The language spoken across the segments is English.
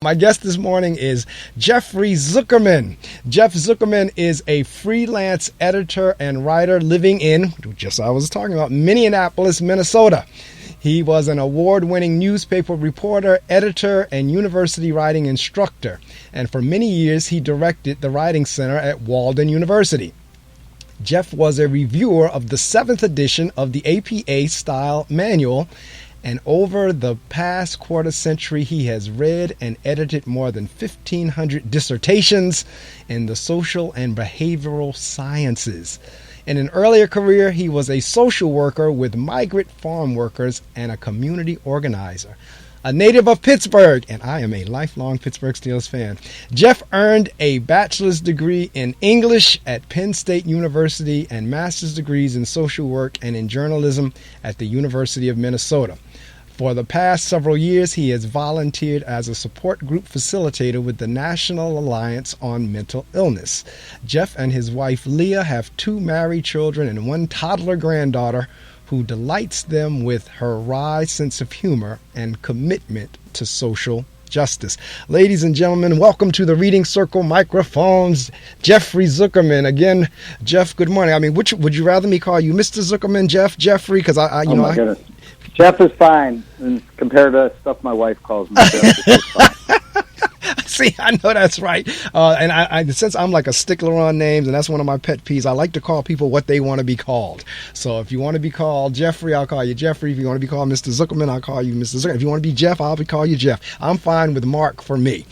My guest this morning is Jeffrey Zuckerman. Jeff Zuckerman is a freelance editor and writer living in, just I was talking about, Minneapolis, Minnesota. He was an award-winning newspaper reporter, editor, and university writing instructor. And for many years, he directed the Writing Center at Walden University. Jeff was a reviewer of the 7th edition of the APA-style manual, and over the past quarter century, he has read and edited more than 1,500 dissertations in the social and behavioral sciences. In an earlier career, he was a social worker with migrant farm workers and a community organizer. A native of Pittsburgh, and I am a lifelong Pittsburgh Steelers fan, Jeff earned a bachelor's degree in English at Penn State University and master's degrees in social work and in journalism at the University of Minnesota. For the past several years, he has volunteered as a support group facilitator with the National Alliance on Mental Illness. Jeff and his wife Leah have 2 married children and 1 toddler granddaughter who delights them with her wry sense of humor and commitment to social justice. Ladies and gentlemen, welcome to the Reading Circle microphones, Jeffrey Zuckerman. Again, Jeff, good morning. I mean, which would you rather me call you, Mr. Zuckerman, Jeff, Jeffrey? Because goodness. Jeff is fine, and compared to stuff my wife calls me, Jeff is fine. See, I know that's right. And I, since I'm like a stickler on names, and that's one of my pet peeves, I like to call people what they want to be called. So if you want to be called Jeffrey, I'll call you Jeffrey. If you want to be called Mr. Zuckerman, I'll call you Mr. Zuckerman. If you want to be Jeff, I'll call you Jeff. I'm fine with Mark for me.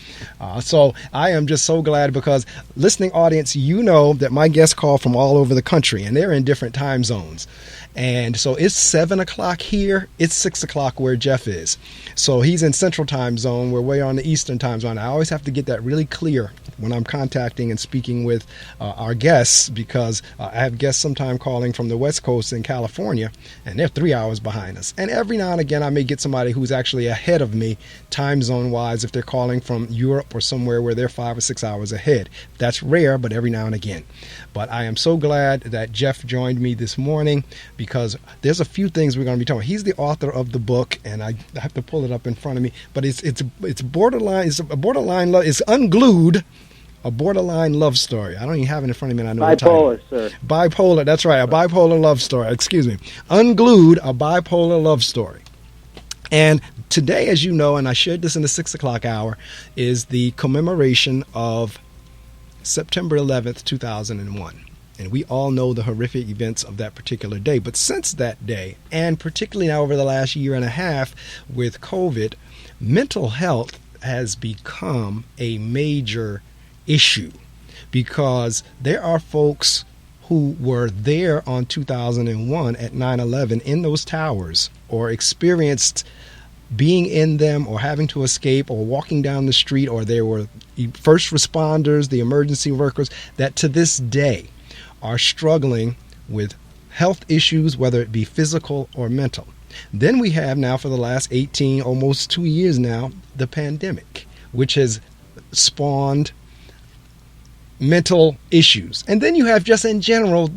So I am just so glad because, listening audience, you know that my guests call from all over the country, and they're in different time zones. And so it's 7 o'clock here. It's 6 o'clock where Jeff is. So he's in Central Time Zone. We're way on the Eastern Time Zone. I always have to get that really clear when I'm contacting and speaking with our guests, because I have guests sometime calling from the West Coast in California, and they're 3 hours behind us. And every now and again, I may get somebody who's actually ahead of me time zone wise if they're calling from Europe or somewhere where they're 5 or 6 hours ahead. That's rare, but every now and again. But I am so glad that Jeff joined me this morning, because there's a few things we're going to be talking about. He's the author of the book, and I have to pull it up in front of me, but it's borderline, it's a borderline love, it's Unglued, a borderline love story. I don't even have it in front of me, and I know the title. Bipolar, sir. Bipolar, that's right, a bipolar love story. Excuse me. Unglued, a bipolar love story. And today, as you know, and I shared this in the 6 o'clock hour, is the commemoration of September 11th, 2001. And we all know the horrific events of that particular day. But since that day, and particularly now over the last year and a half with COVID, mental health has become a major issue, because there are folks who were there on 2001 at 9/11 in those towers, or experienced being in them, or having to escape, or walking down the street, or there were first responders, the emergency workers, that to this day are struggling with health issues, whether it be physical or mental. Then we have now, for the last 18, almost 2 years now, the pandemic, which has spawned mental issues. And then you have just in general,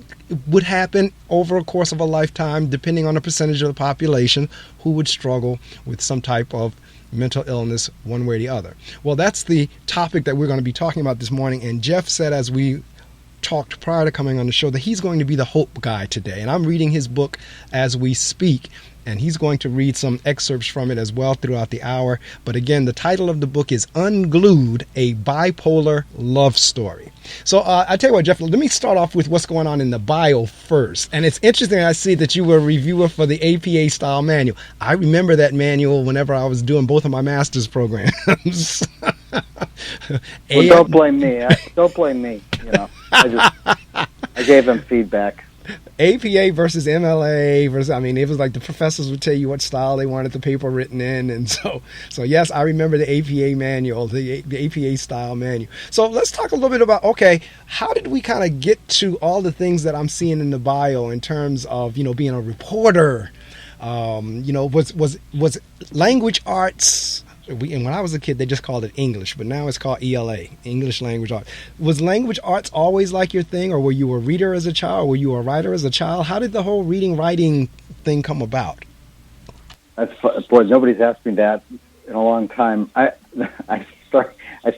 would happen over a course of a lifetime, depending on the percentage of the population who would struggle with some type of mental illness one way or the other. Well, that's the topic that we're going to be talking about this morning. And Jeff said, as we talked prior to coming on the show, that he's going to be the hope guy today. And I'm reading his book as we speak, and he's going to read some excerpts from it as well throughout the hour. But again, the title of the book is Unglued, a Bipolar Love Story. So I tell you what, Jeff, let me start off with what's going on in the bio first. And it's interesting, I see that you were a reviewer for the APA-style manual. I remember that manual whenever I was doing both of my master's programs. Well, don't blame me. Don't blame me. You know, I gave them feedback. APA versus MLA versus, I mean, it was like the professors would tell you what style they wanted the paper written in. And so yes, I remember the APA manual, the APA style manual. So let's talk a little bit about, okay, how did we kind of get to all the things that I'm seeing in the bio in terms of, you know, being a reporter, you know, was language arts. And when I was a kid, they just called it English, but now it's called ELA, English Language Arts. Was language arts always like your thing, or were you a reader as a child? Were you a writer as a child? How did the whole writing thing come about? Boy, nobody's asked me that in a long time. I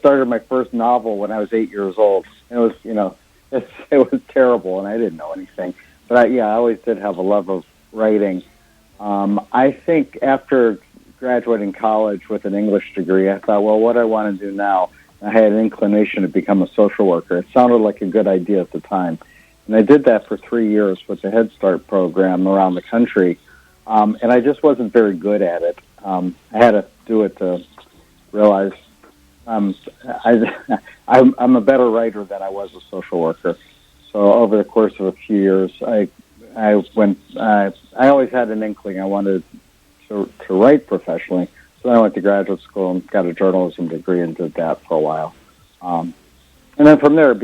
started my first novel when I was 8 years old. It was, it was terrible, and I didn't know anything. But I always did have a love of writing. I think after graduating college with an English degree, I thought, well, what do I want to do now? I had an inclination to become a social worker. It sounded like a good idea at the time. And I did that for 3 years with the Head Start program around the country. And I just wasn't very good at it. I had to do it to realize I'm a better writer than I was a social worker. So over the course of a few years, I always had an inkling I wanted to write professionally. So then I went to graduate school and got a journalism degree and did that for a while. And then from there,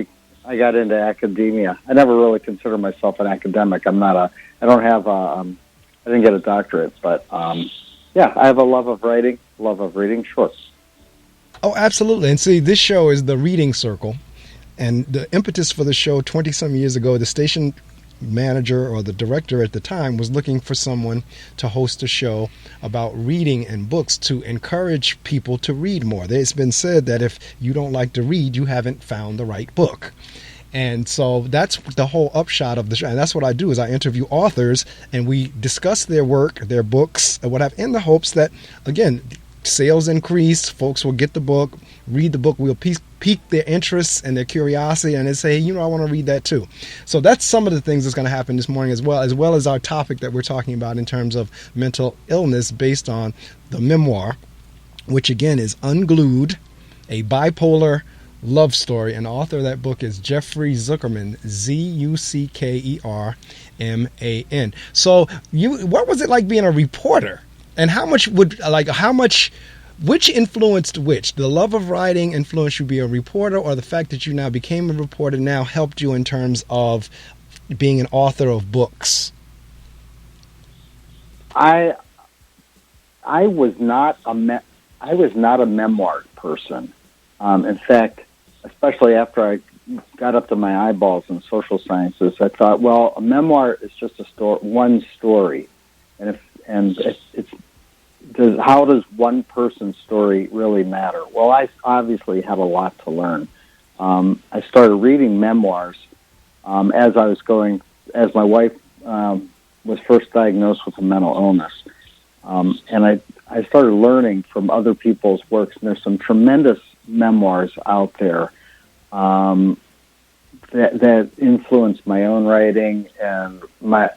I got into academia. I never really consider myself an academic. I didn't get a doctorate, but I have a love of writing, love of reading. Sure. Oh, absolutely. And see, this show is the Reading Circle. And the impetus for the show 20-some years ago, the station manager or the director at the time was looking for someone to host a show about reading and books to encourage people to read more. It's been said that if you don't like to read, you haven't found the right book. And so that's the whole upshot of the show. And that's what I do is I interview authors and we discuss their work, their books, and what have, in the hopes that, again, sales increase, folks will get the book, read the book, we'll pique their interest and their curiosity, and they say, I want to read that too. So that's some of the things that's going to happen this morning as well as our topic that we're talking about in terms of mental illness based on the memoir, which again is Unglued, a bipolar love story. And the author of that book is Jeffrey Zuckerman, Zuckerman. So what was it like being a reporter? And which influenced which? The love of writing influenced you to be a reporter, or the fact that you now became a reporter now helped you in terms of being an author of books? I was not a memoir person. In fact, especially after I got up to my eyeballs in social sciences, I thought, well, a memoir is just one story, how does one person's story really matter? Well, I obviously had a lot to learn. I started reading memoirs as my wife was first diagnosed with a mental illness. And I started learning from other people's works. And there's some tremendous memoirs out there that influenced my own writing and my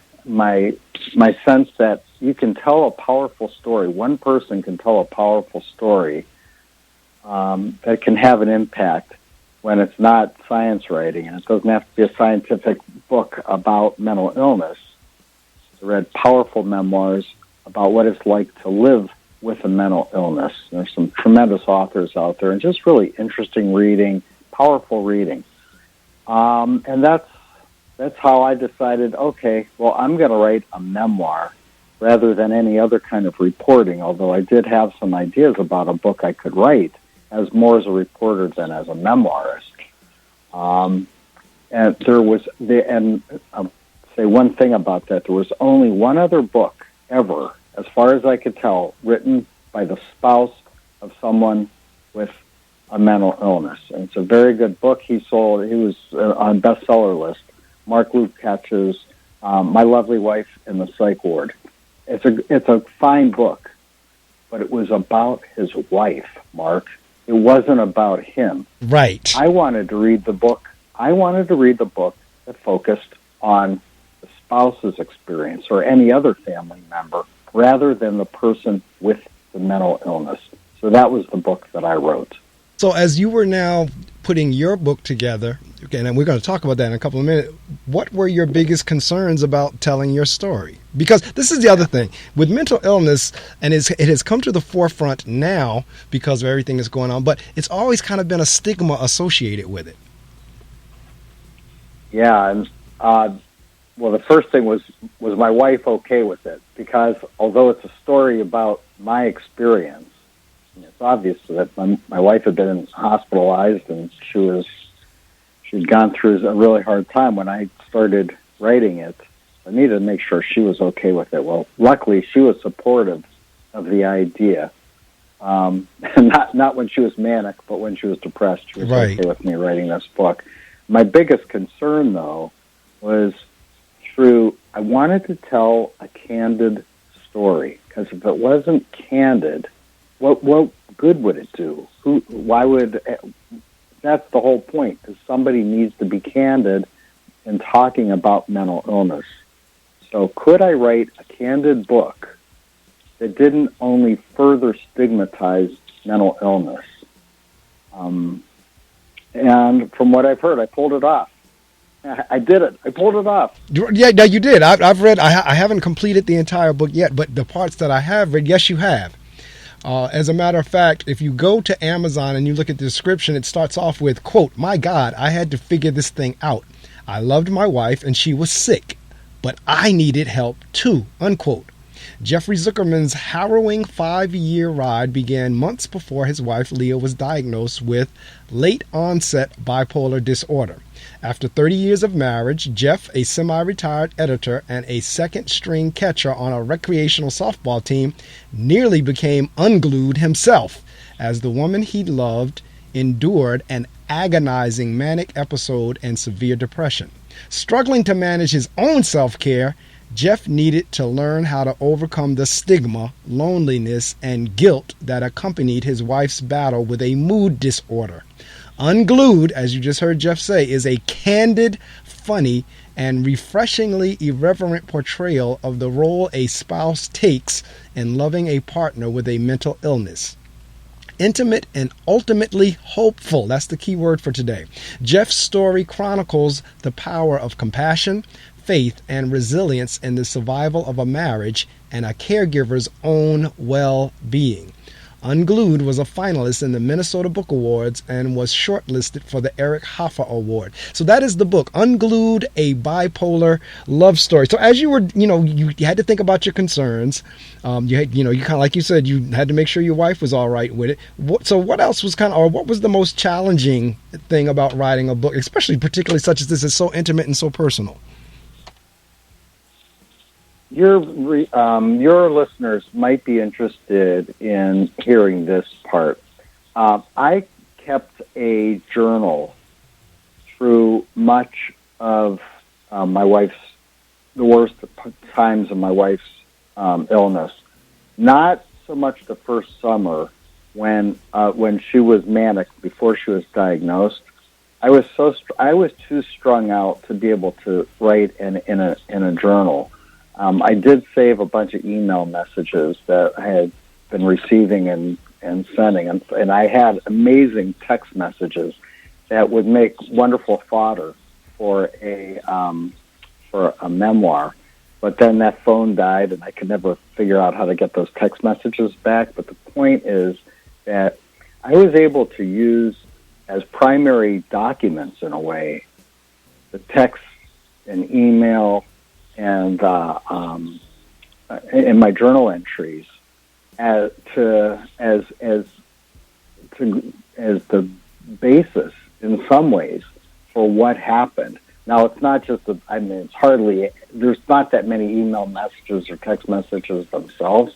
sense that you can tell a powerful story. One person can tell a powerful story that can have an impact when it's not science writing, and it doesn't have to be a scientific book about mental illness. I read powerful memoirs about what it's like to live with a mental illness. There's some tremendous authors out there, and just really interesting reading, powerful reading. And that's how I decided, okay, well, I'm going to write a memoir rather than any other kind of reporting, although I did have some ideas about a book I could write as more as a reporter than as a memoirist. And I'll say one thing about that. There was only one other book ever, as far as I could tell, written by the spouse of someone with a mental illness. And it's a very good book. He was on bestseller list. Marc Medley's My Lovely Wife in the Psych Ward. It's a fine book, but it was about his wife, Mark. It wasn't about him. Right. I wanted to read the book that focused on the spouse's experience or any other family member rather than the person with the mental illness. So that was the book that I wrote. So as you were now putting your book together, okay, and we're going to talk about that in a couple of minutes, what were your biggest concerns about telling your story? Because this is the other thing. With mental illness, and it has come to the forefront now because of everything that's going on, but it's always kind of been a stigma associated with it. Yeah, and well, the first thing was my wife okay with it? Because although it's a story about my experience, it's obvious that my wife had been hospitalized and she'd gone through a really hard time when I started writing it. I needed to make sure she was okay with it. Well, luckily she was supportive of the idea. Not when she was manic, but when she was depressed. She was Right. okay with me writing this book. My biggest concern, though, was I wanted to tell a candid story, because if it wasn't candid, what good would it do? That's the whole point, is somebody needs to be candid in talking about mental illness. So could I write a candid book that didn't only further stigmatize mental illness? And from what I've heard, I pulled it off. I did it. I pulled it off. Yeah, no, you did. I've read. I haven't completed the entire book yet, but the parts that I have read, yes, you have. As a matter of fact, if you go to Amazon and you look at the description, it starts off with, quote, "My God, I had to figure this thing out. I loved my wife and she was sick, but I needed help too," unquote. Jeffrey Zuckerman's harrowing 5-year ride began months before his wife Leah was diagnosed with late-onset bipolar disorder. After 30 years of marriage, Jeff, a semi-retired editor and a second-string catcher on a recreational softball team, nearly became unglued himself as the woman he loved endured an agonizing manic episode and severe depression. Struggling to manage his own self-care, Jeff needed to learn how to overcome the stigma, loneliness, and guilt that accompanied his wife's battle with a mood disorder. Unglued, as you just heard Jeff say, is a candid, funny, and refreshingly irreverent portrayal of the role a spouse takes in loving a partner with a mental illness. Intimate and ultimately hopeful. That's the key word for today. Jeff's story chronicles the power of compassion, faith, and resilience in the survival of a marriage and a caregiver's own well-being. Unglued was a finalist in the Minnesota Book Awards and was shortlisted for the Eric Hoffa Award. So that is the book, Unglued, a bipolar love story. So as you were, you had to think about your concerns. You had, you kind of, like you said, you had to make sure your wife was all right with it. So what else was what was the most challenging thing about writing a book, especially particularly such as this is so intimate and so personal? Your listeners might be interested in hearing this part. I kept a journal through much of the worst times of my wife's illness. Not so much the first summer when she was manic before she was diagnosed. I was too strung out to be able to write in a journal. I did save a bunch of email messages that I had been receiving and sending, and I had amazing text messages that would make wonderful fodder for a memoir. But then that phone died, and I could never figure out how to get those text messages back. But the point is that I was able to use as primary documents, in a way, the text and email and in my journal entries as the basis in some ways for what happened. Now, it's not just there's not that many email messages or text messages themselves,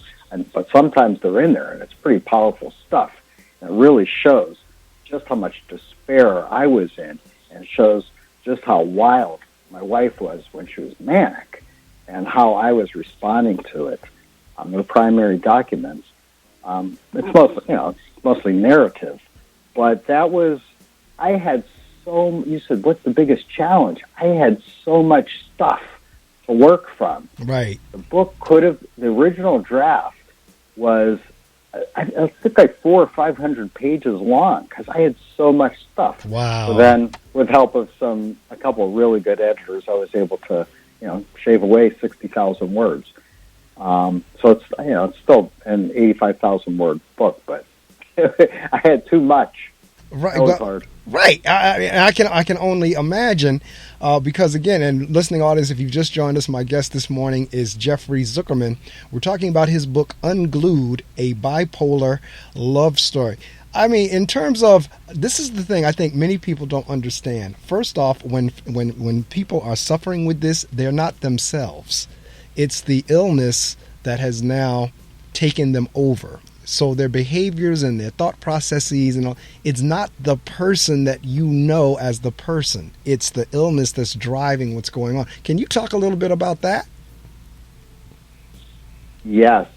but sometimes they're in there, and it's pretty powerful stuff. And it really shows just how much despair I was in, and shows just how wild my wife was when she was manic, and how I was responding to it. The primary documents. It's mostly narrative, but I had you said, what's the biggest challenge? I had so much stuff to work from. Right. The book the original draft was, I think, like 400 or 500 pages long, because I had so much stuff. Wow. So then, with help of a couple of really good editors, I was able to, shave away 60,000 words. So it's still an 85,000 word book, but I had too much. Right. That was hard. Right. I can only imagine, because again, and listening audience, if you've just joined us, my guest this morning is Jeffrey Zuckerman. We're talking about his book, Unglued, a bipolar love story. I mean, in terms of, this is the thing I think many people don't understand. First off, when people are suffering with this, they're not themselves. It's the illness that has now taken them over. So their behaviors and their thought processes and all, it's not the person that you know as the person. It's the illness that's driving what's going on. Can you talk a little bit about that? Yes.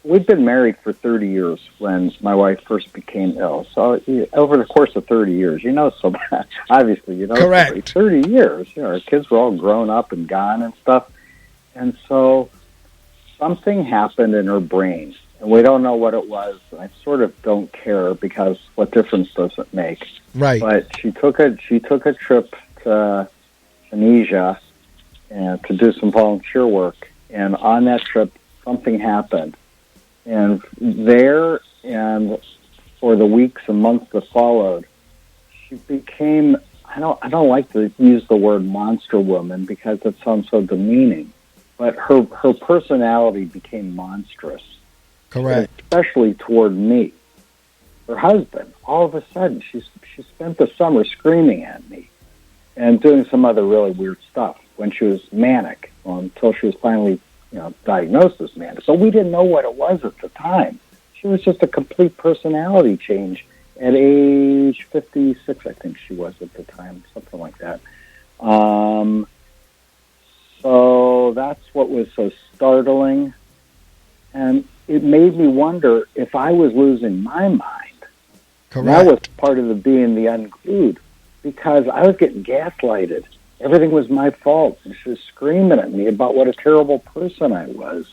We've been married for 30 years when my wife first became ill. So over the course of 30 years, so obviously, Correct. 30 years, our kids were all grown up and gone and stuff. And so something happened in her brain, and we don't know what it was. I sort of don't care because what difference does it make? Right. But she took a trip to Tunisia and to do some volunteer work, and on that trip, something happened. And there, and for the weeks and months that followed, she became, I don't like to use the word monster woman because it sounds so demeaning, but her personality became monstrous. Correct. Especially toward me. Her husband, all of a sudden, she spent the summer screaming at me and doing some other really weird stuff when she was manic, until she was finally diagnosed as manic. So we didn't know what it was at the time. She was just a complete personality change at age 56, I think she was at the time, something like that. So that's what was so startling. And it made me wonder if I was losing my mind. Correct. That was part of the being the unglued, because I was getting gaslighted. Everything was my fault. And she was screaming at me about what a terrible person I was.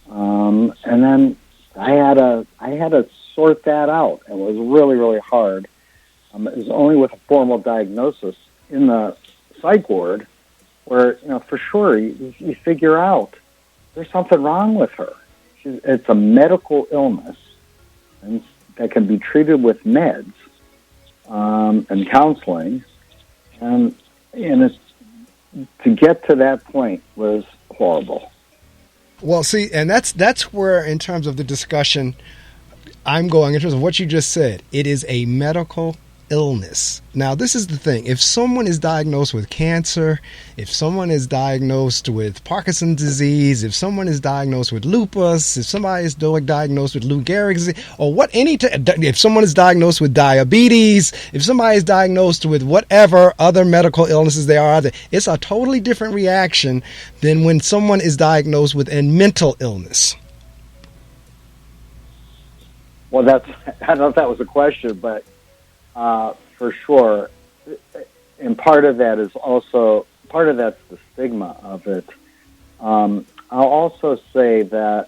And then I had to sort that out. It was really, really hard. It was only with a formal diagnosis in the psych ward where, for sure, you figure out there's something wrong with her. It's a medical illness and that can be treated with meds and counseling. And it's, to get to that point was horrible. Well, see, and that's where, in terms of the discussion, I'm going in terms of what you just said. It is a medical illness. Now, this is the thing. If someone is diagnosed with cancer, if someone is diagnosed with Parkinson's disease, if someone is diagnosed with lupus, if somebody is diagnosed with Lou Gehrig's disease, or if someone is diagnosed with diabetes, if somebody is diagnosed with whatever other medical illnesses there are, it's a totally different reaction than when someone is diagnosed with a mental illness. Well, I don't know if that was a question, but for sure, and part of that's the stigma of it. I'll also say that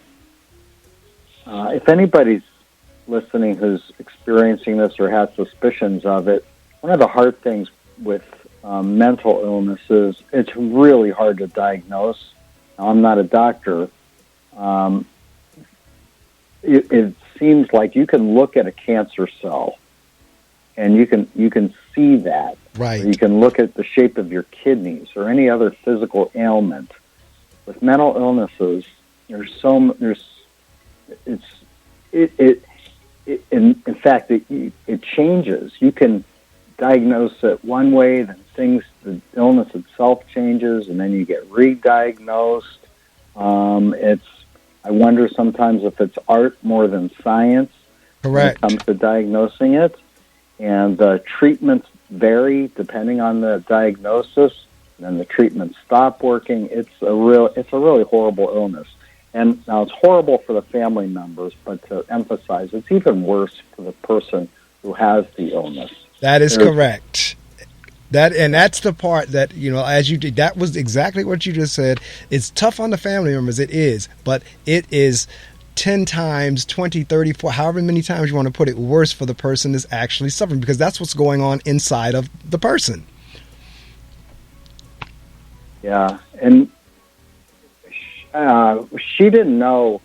if anybody's listening who's experiencing this or has suspicions of it, one of the hard things with mental illnesses, it's really hard to diagnose. Now, I'm not a doctor. It seems like you can look at a cancer cell and you can see that. Right. Or you can look at the shape of your kidneys or any other physical ailment. With mental illnesses, in fact, it changes. You can diagnose it one way, then the illness itself changes, and then you get re-diagnosed. I wonder sometimes if it's art more than science. Correct. When it comes to diagnosing it. And the treatments vary depending on the diagnosis, and then the treatments stop working. It's a really horrible illness. And now it's horrible for the family members, but to emphasize, it's even worse for the person who has the illness. That is correct. That's the part that, as you did, that was exactly what you just said. It's tough on the family members, it is, but it is 10 times, 20, 30, 40, however many times you want to put it, worse for the person that's actually suffering, because that's what's going on inside of the person. Yeah, and she didn't know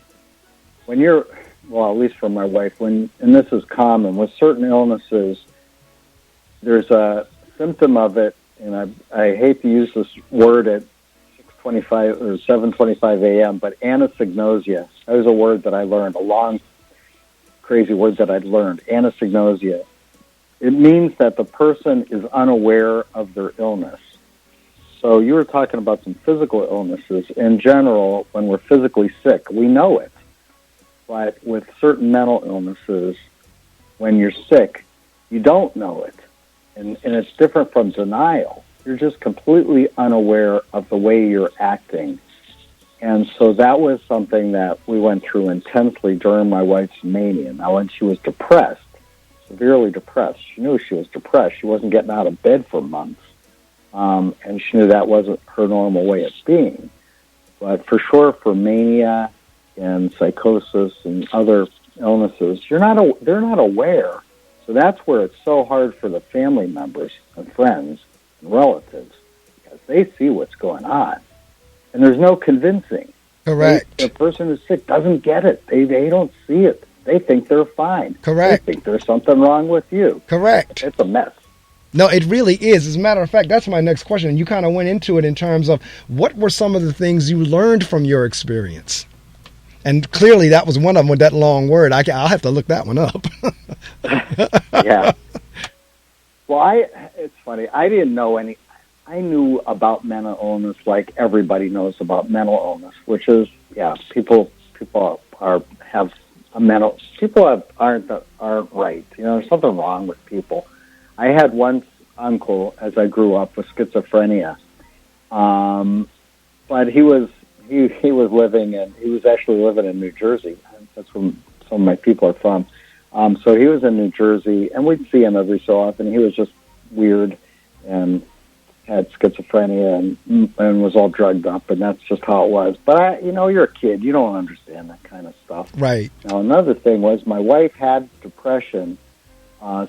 at least for my wife, and this is common, with certain illnesses, there's a symptom of it, and I hate to use this word at 6:25 or 7:25 a.m., but anacognosia. That was a word that I learned, a long, crazy word that I'd learned, anacognosia. It means that the person is unaware of their illness. So you were talking about some physical illnesses. In general, when we're physically sick, we know it. But with certain mental illnesses, when you're sick, you don't know it. And it's different from denial. You're just completely unaware of the way you're acting. And so that was something that we went through intensely during my wife's mania. Now, when she was depressed, severely depressed, she knew she was depressed. She wasn't getting out of bed for months. And she knew that wasn't her normal way of being. But for sure, for mania and psychosis and other illnesses, they're not aware. So that's where it's so hard for the family members and friends and relatives, because they see what's going on. And there's no convincing. Correct. The person who's sick doesn't get it. They don't see it. They think they're fine. Correct. They think there's something wrong with you. Correct. It's a mess. No, it really is. As a matter of fact, that's my next question. You kind of went into it in terms of what were some of the things you learned from your experience? And clearly that was one of them with that long word. I'll have to look that one up. Yeah. Well, it's funny. I didn't know any. I knew about mental illness like everybody knows about mental illness, which is, people have a mental. People aren't right. There's something wrong with people. I had one uncle as I grew up with schizophrenia, but he was actually living in New Jersey. That's where some of my people are from. So he was in New Jersey, and we'd see him every so often. He was just weird and had schizophrenia and was all drugged up, and that's just how it was. But you're a kid; you don't understand that kind of stuff. Right. Now, another thing was my wife had depression.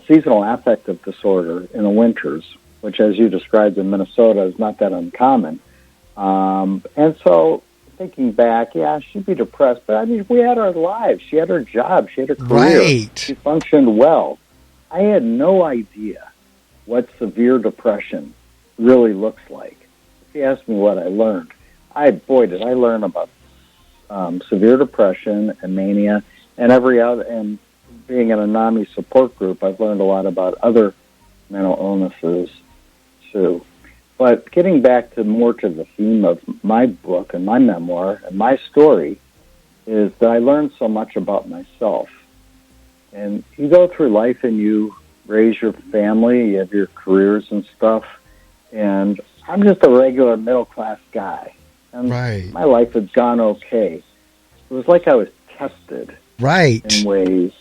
Seasonal affective disorder in the winters, which, as you described in Minnesota, is not that uncommon. And so, thinking back, she'd be depressed, but I mean, we had our lives. She had her job. She had her career. Right. She functioned well. I had no idea what severe depression really looks like. If you asked me what I learned, did I learn about severe depression and mania and every other, and being in a NAMI support group, I've learned a lot about other mental illnesses too. But getting back to the theme of my book and my memoir and my story is that I learned so much about myself. And you go through life and you raise your family, you have your careers and stuff, and I'm just a regular middle-class guy. And right. My life had gone okay. It was like I was tested right. in ways,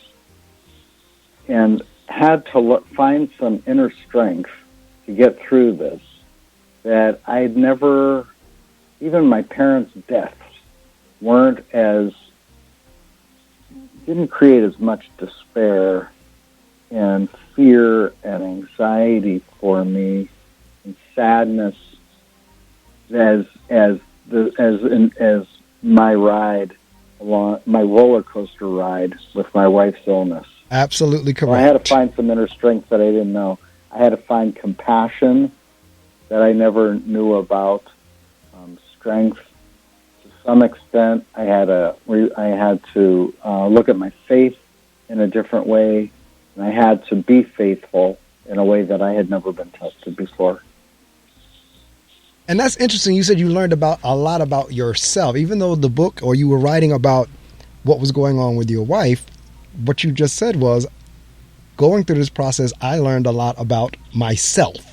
and had to find some inner strength to get through this that I'd never, even my parents' deaths didn't create as much despair and fear and anxiety for me and sadness as my ride along my roller coaster ride with my wife's illness. Absolutely correct. So I had to find some inner strength that I didn't know. I had to find compassion that I never knew about, strength to some extent. I had to look at my faith in a different way, and I had to be faithful in a way that I had never been tested before. And that's interesting. You said you learned a lot about yourself, even though the book, or you were writing about what was going on with your wife. What you just said was, going through this process, I learned a lot about myself.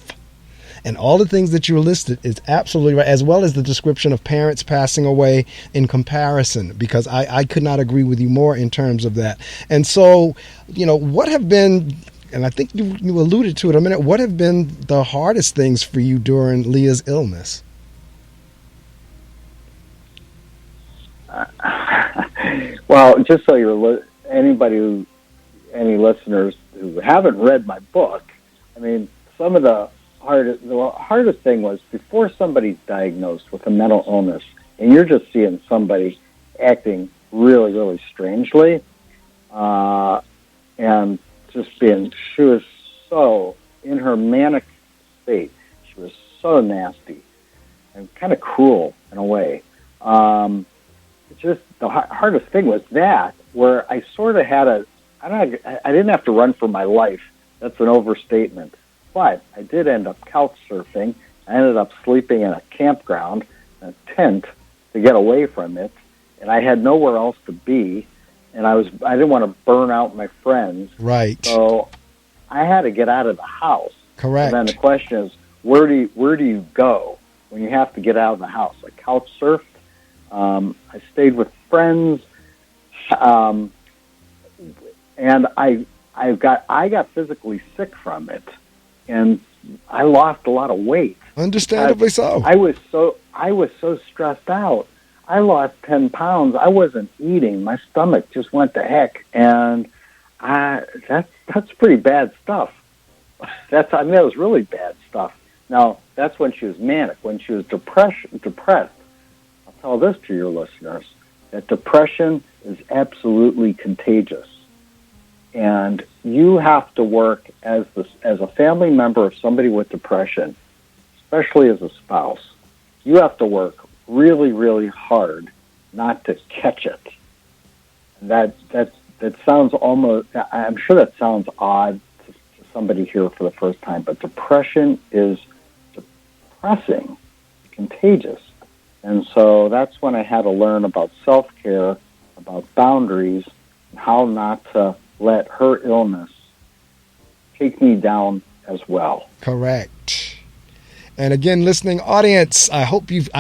And all the things that you listed is absolutely right, as well as the description of parents passing away in comparison, because I could not agree with you more in terms of that. And so, what have been, and I think you alluded to it a minute, what have been the hardest things for you during Leah's illness? Well, just so any listeners who haven't read my book, I mean, some of the hardest thing was before somebody's diagnosed with a mental illness, and you're just seeing somebody acting really, really strangely, and she was so in her manic state. She was so nasty and kind of cruel in a way. Just the hardest thing was that, where I sort of had I didn't have to run for my life. That's an overstatement. But I did end up couch surfing, I ended up sleeping in a campground, a tent, to get away from it, and I had nowhere else to be, and I didn't want to burn out my friends. Right. So I had to get out of the house. Correct. And then the question is, where do you go when you have to get out of the house? I couch surfed. I stayed with friends, and I got physically sick from it, and I lost a lot of weight. Understandably so. I was so stressed out. I lost 10 pounds. I wasn't eating. My stomach just went to heck, and that's pretty bad stuff. That was really bad stuff. Now, that's when she was manic. When she was depressed, I'll tell this to your listeners, that depression is absolutely contagious. And you have to work as a family member of somebody with depression, especially as a spouse. You have to work really, really hard not to catch it. And that sounds almost, I'm sure that sounds odd to somebody here for the first time, but depression is depressing, contagious. And so that's when I had to learn about self-care, about boundaries, and how not to let her illness take me down as well. Correct. And again, listening audience, I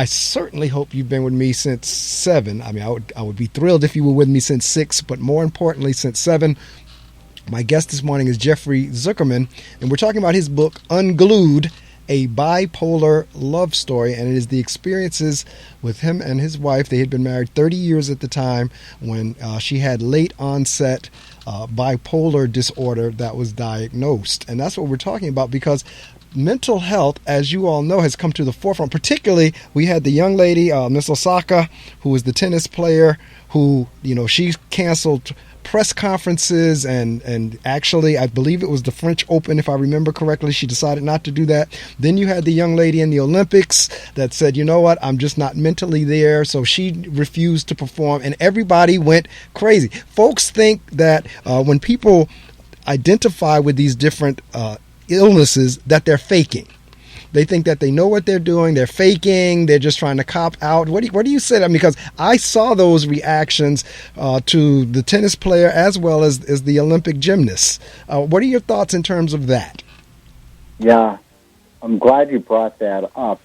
certainly hope you've been with me since 7. I mean, I would be thrilled if you were with me since 6, but more importantly, since 7. My guest this morning is Jeffrey Zuckerman, and we're talking about his book, Unglued, A Bipolar Love Story, and it is the experiences with him and his wife. They had been married 30 years at the time when she had late onset bipolar disorder that was diagnosed. And that's what we're talking about, because mental health, as you all know, has come to the forefront. Particularly, we had the young lady, Miss Osaka, who was the tennis player, who, she canceled press conferences and actually, I believe it was the French Open, if I remember correctly. She decided not to do that. Then you had the young lady in the Olympics that said, you know what, I'm just not mentally there. So she refused to perform, and everybody went crazy. Folks think that when people identify with these different illnesses, that they're faking. They think that they know what they're doing. They're faking. They're just trying to cop out. What do you say to that? Because I saw those reactions to the tennis player as well as the Olympic gymnasts. What are your thoughts in terms of that? Yeah, I'm glad you brought that up.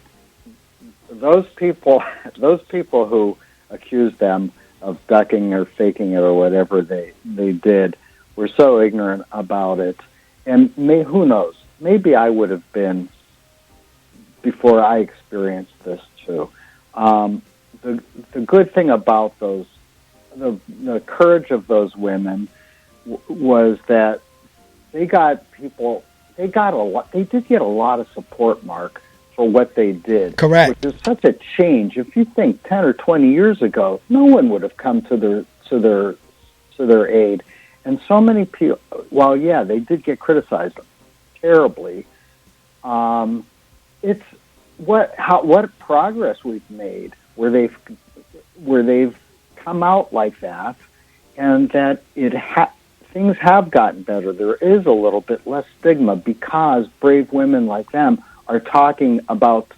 Those people who accused them of ducking or faking it or whatever they did were so ignorant about it. And who knows? Maybe I would have been before I experienced this too. The good thing about the courage of those women was that they did get a lot of support, Mark, for what they did. Correct. Which is such a change. If you think 10 or 20 years ago, no one would have come to their aid. And so many people, well, yeah, they did get criticized terribly. It's what progress we've made where they've come out like that, and that things have gotten better. There is a little bit less stigma because brave women like them are talking about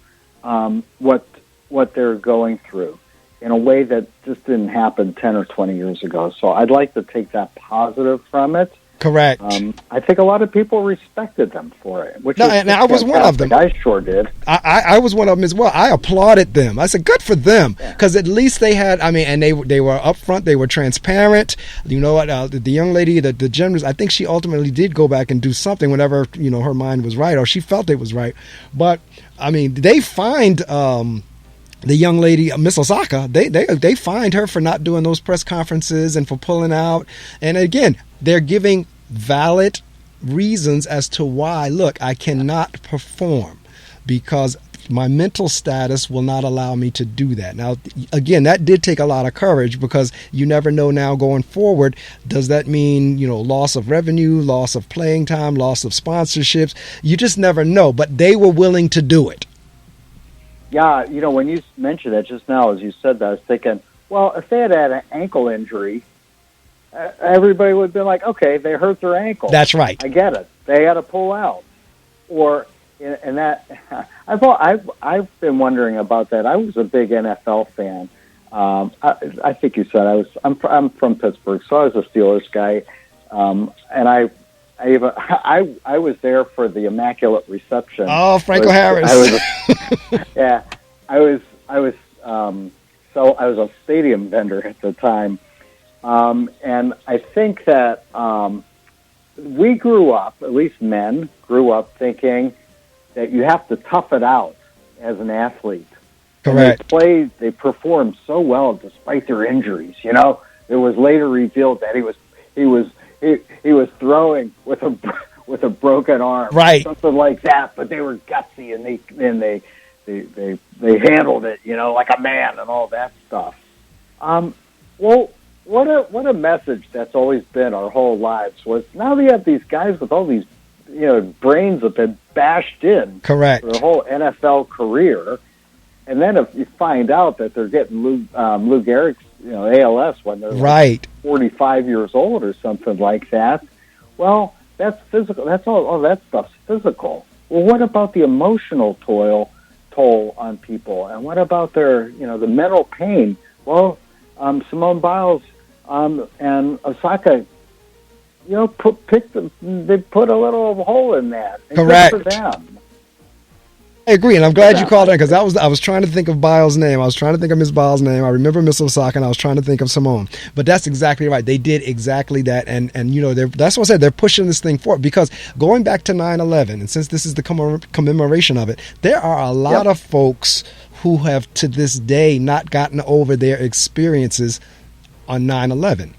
what they're going through in a way that just didn't happen 10 or 20 years ago. So I'd like to take that positive from it. Correct. I think a lot of people respected them for it. And I was one of them. I sure did. I was one of them as well. I applauded them. I said, good for them, because at least they had. I mean, and they were upfront. They were transparent. You know what? The young lady, the gymnast, I think she ultimately did go back and do something whenever her mind was right or she felt it was right. But I mean, they fined the young lady, Miss Osaka. They fined her for not doing those press conferences and for pulling out. And again, they're giving valid reasons as to why, look, I cannot perform because my mental status will not allow me to do that. Now, again, that did take a lot of courage, because you never know now going forward, does that mean, loss of revenue, loss of playing time, loss of sponsorships? You just never know, but they were willing to do it. Yeah, when you mentioned that just now, as you said that, I was thinking, well, if they had an ankle injury, everybody would have been like, okay, they hurt their ankle. That's right. I get it. They had to pull out. Or and that I've been wondering about that. I was a big NFL fan. I think you said I'm from Pittsburgh, so I was a Steelers guy, and I was there for the Immaculate Reception. Oh, Franco Harris. I was a stadium vendor at the time, and I think that we grew up, at least men grew up, thinking that you have to tough it out as an athlete. Correct. And they performed so well despite their injuries. You know, it was later revealed that he was throwing with a broken arm, right? Something like that. But they were gutsy and they handled it, you know, like a man and all that stuff. Well, what a message that's always been our whole lives was now we have these guys with all these, you know, brains have been bashed in. Correct. For their whole NFL career. And then if you find out that they're getting Lou Gehrig's, you know, ALS when they're right. 45 years old or something like that, well, that's physical. That's all that stuff's physical. Well, what about the emotional toll on people? And what about their, you know, the mental pain? Well, Simone Biles and Osaka, you know, they put a little hole in that. And correct. Good for them. I agree, and I'm glad you called it because I was trying to think of Biles' name. I was trying to think of Miss Biles' name. I remember Miss Osaka, and I was trying to think of Simone. But that's exactly right. They did exactly that, and you know, that's what I said. They're pushing this thing forward because going back to 9/11, and since this is the commemoration of it, there are a lot of folks who have to this day not gotten over their experiences on 9/11.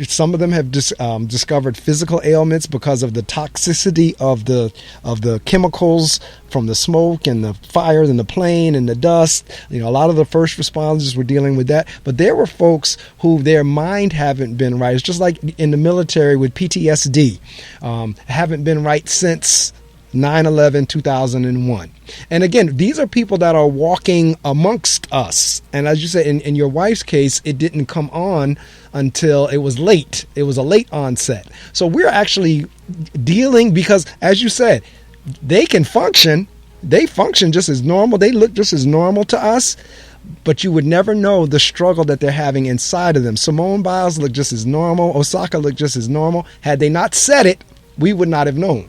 Some of them have discovered physical ailments because of the toxicity of the chemicals from the smoke and the fires and the plane and the dust. You know, a lot of the first responders were dealing with that. But there were folks who their mind haven't been right. It's just like in the military with PTSD. Haven't been right since 9/11, 2001. And again, these are people that are walking amongst us. And as you said, in your wife's case, it didn't come on until it was late. It was a late onset. So we're actually dealing because, as you said, they can function. They function just as normal. They look just as normal to us. But you would never know the struggle that they're having inside of them. Simone Biles looked just as normal. Osaka looked just as normal. Had they not said it, we would not have known.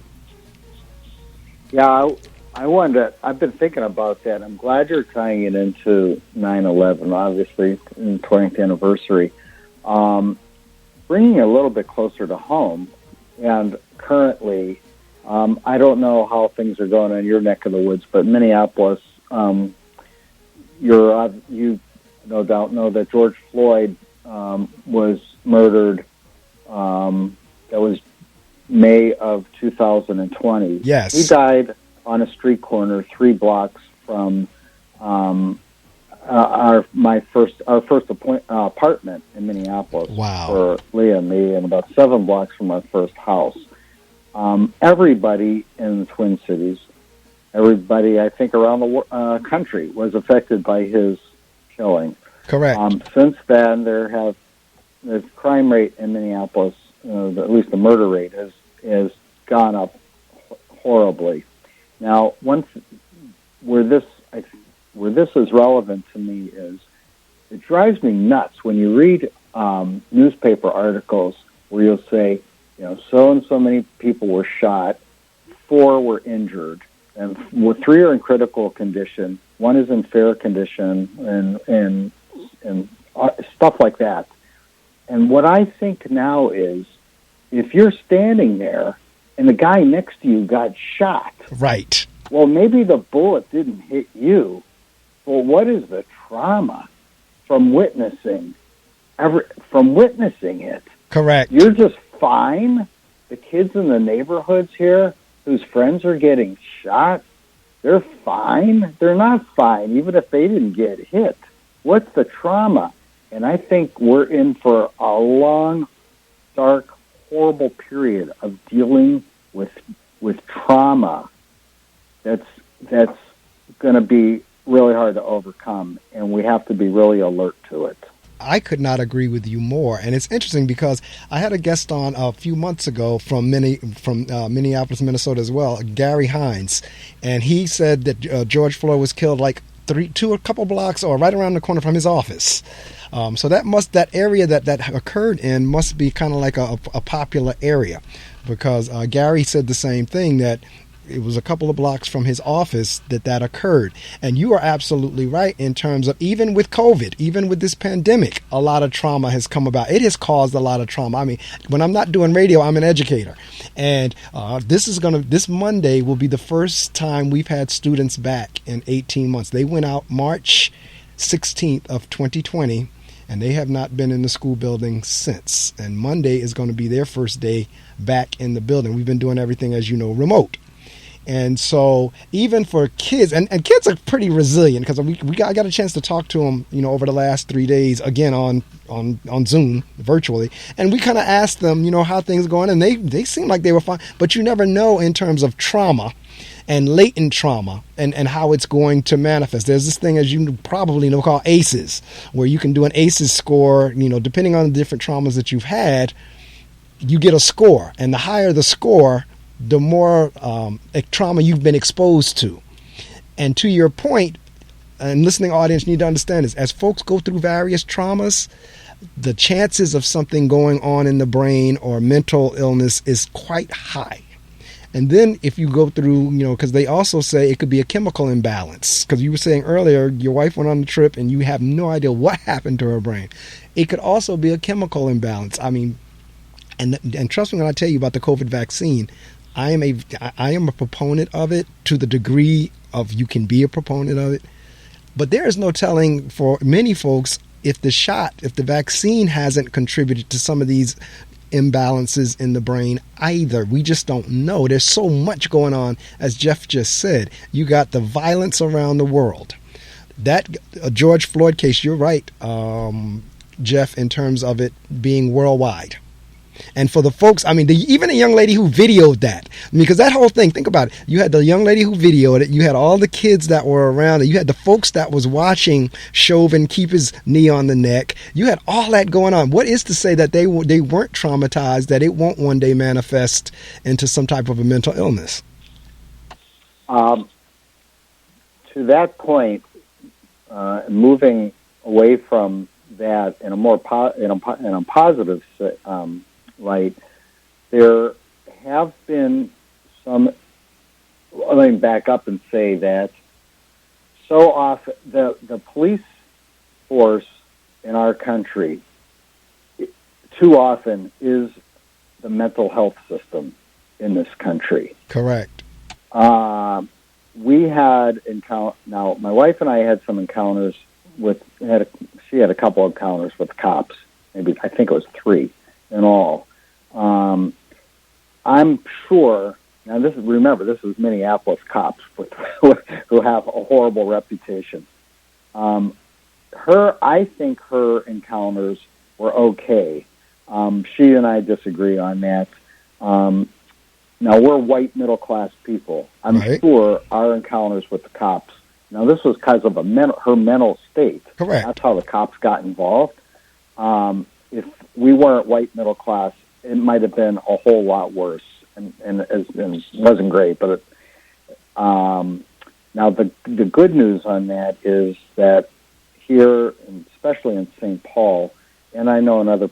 Yeah, I wonder. I've been thinking about that. I'm glad you're tying it into 9/11, obviously, in the 20th anniversary. Bringing it a little bit closer to home, and currently, I don't know how things are going in your neck of the woods, but Minneapolis, you no doubt know that George Floyd was murdered. That was May of 2020. Yes. He died on a street corner 3 blocks from our first apartment in Minneapolis. Wow. For Leah and me, and about 7 blocks from our first house. Everybody in the Twin Cities, everybody I think around the country was affected by his killing. Correct. Since then, the crime rate in Minneapolis, at least the murder rate, has gone up horribly. Now, where this is relevant to me is it drives me nuts when you read newspaper articles where you'll say, so and so many people were shot, 4 were injured, and 3 are in critical condition, 1 is in fair condition, and stuff like that. And what I think now is, if you're standing there and the guy next to you got shot, right? Well, maybe the bullet didn't hit you, but what is the trauma from witnessing it? Correct. You're just fine. The kids in the neighborhoods here whose friends are getting shot, they're fine. They're not fine, even if they didn't get hit. What's the trauma? And I think we're in for a long, dark, horrible period of dealing with trauma that's going to be really hard to overcome, and we have to be really alert to it. I could not agree with you more. And it's interesting because I had a guest on a few months ago from Minneapolis, Minnesota as well, Gary Hines, and he said that George Floyd was killed like a couple blocks or right around the corner from his office. So that area that occurred in must be kind of like a popular area, because Gary said the same thing, that it was a couple of blocks from his office that occurred. And you are absolutely right in terms of, even with COVID, even with this pandemic, a lot of trauma has come about. It has caused a lot of trauma. I mean, when I'm not doing radio, I'm an educator. And this Monday will be the first time we've had students back in 18 months. They went out March 16th of 2020, and they have not been in the school building since. And Monday is going to be their first day back in the building. We've been doing everything, as you know, remote. And so even for kids, and kids are pretty resilient, because I got a chance to talk to them, over the last 3 days, again, on Zoom, virtually. And we kind of asked them, how things are going, and they seem like they were fine. But you never know in terms of trauma and latent trauma and how it's going to manifest. There's this thing, as you probably know, called ACEs, where you can do an ACEs score, depending on the different traumas that you've had, you get a score. And the higher the score, the more trauma you've been exposed to. And to your point, and listening audience need to understand this, as folks go through various traumas, the chances of something going on in the brain or mental illness is quite high. And then if you go through, because they also say it could be a chemical imbalance, because you were saying earlier your wife went on the trip and you have no idea what happened to her brain. It could also be a chemical imbalance. I mean, and trust me when I tell you about the COVID vaccine, I am a proponent of it to the degree of you can be a proponent of it. But there is no telling for many folks if the vaccine hasn't contributed to some of these imbalances in the brain either. We just don't know. There's so much going on, as Jeff just said. You got the violence around the world. That George Floyd case, you're right, Jeff, in terms of it being worldwide. And for the folks, I mean, even the young lady who videoed that, because that whole thing, think about it. You had the young lady who videoed it. You had all the kids that were around it. You had the folks that was watching Chauvin keep his knee on the neck. You had all that going on. What is to say that they weren't traumatized, that it won't one day manifest into some type of a mental illness? To that point, moving away from that in a more in a positive light, there have been some. Let me back up and say that so often the police force in our country too often is the mental health system in this country. Correct. We had now my wife and I had some encounters she had a couple of encounters with cops. Maybe I think it was 3 in all. I'm sure. Now, this is Minneapolis cops who have a horrible reputation. I think her encounters were okay. She and I disagree on that. Now, we're white middle-class people. I'm sure our encounters with the cops, now this was because of her mental state. Correct. That's how the cops got involved. If we weren't white middle-class, it might have been a whole lot worse, and wasn't great. But now the good news on that is that here, and especially in St. Paul, and I know in other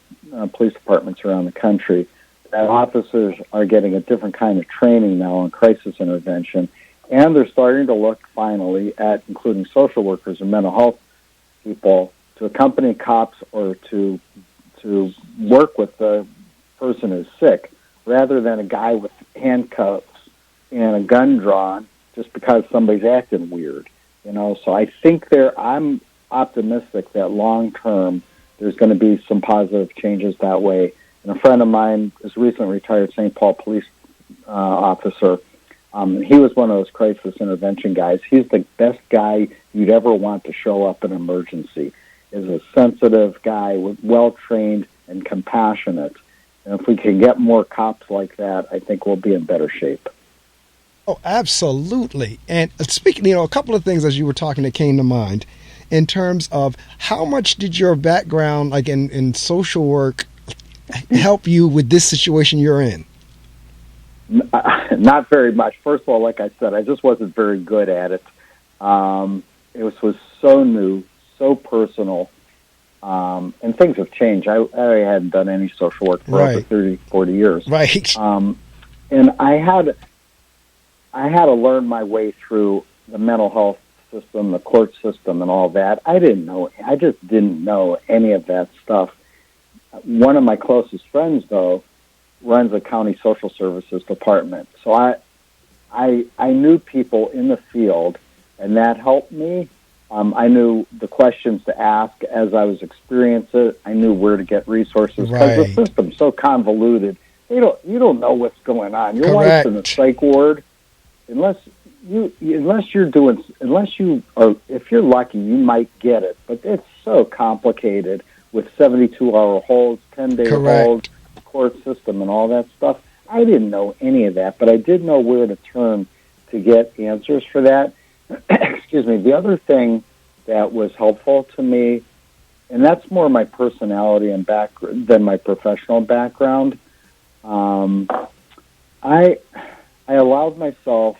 police departments around the country, that officers are getting a different kind of training now on crisis intervention, and they're starting to look finally at including social workers and mental health people to accompany cops or to work with the person who's sick, rather than a guy with handcuffs and a gun drawn just because somebody's acting weird. So I think I'm optimistic that long term there's going to be some positive changes that way. And a friend of mine is recently retired St. Paul police officer. He was one of those crisis intervention guys. He's the best guy you'd ever want to show up in an emergency. Is a sensitive guy, well-trained and compassionate. And if we can get more cops like that, I think we'll be in better shape. Oh, absolutely. And speaking, a couple of things as you were talking that came to mind in terms of how much did your background, like in social work, help you with this situation you're in? Not very much. First of all, like I said, I just wasn't very good at it. It was so new, so personal, and things have changed. I hadn't done any social work for over 30, 40 years. Right. And I had to learn my way through the mental health system, the court system, and all that. I just didn't know any of that stuff. One of my closest friends, though, runs a county social services department. So I knew people in the field, and that helped me. I knew the questions to ask as I was experiencing it. I knew where to get resources because the system's so convoluted. You don't know what's going on. Your wife's in the psych ward. If you're lucky, you might get it. But it's so complicated with 72-hour holds, 10-day holds, court system, and all that stuff. I didn't know any of that, but I did know where to turn to get answers for that. Excuse me. The other thing that was helpful to me, and that's more my personality and than my professional background, I allowed myself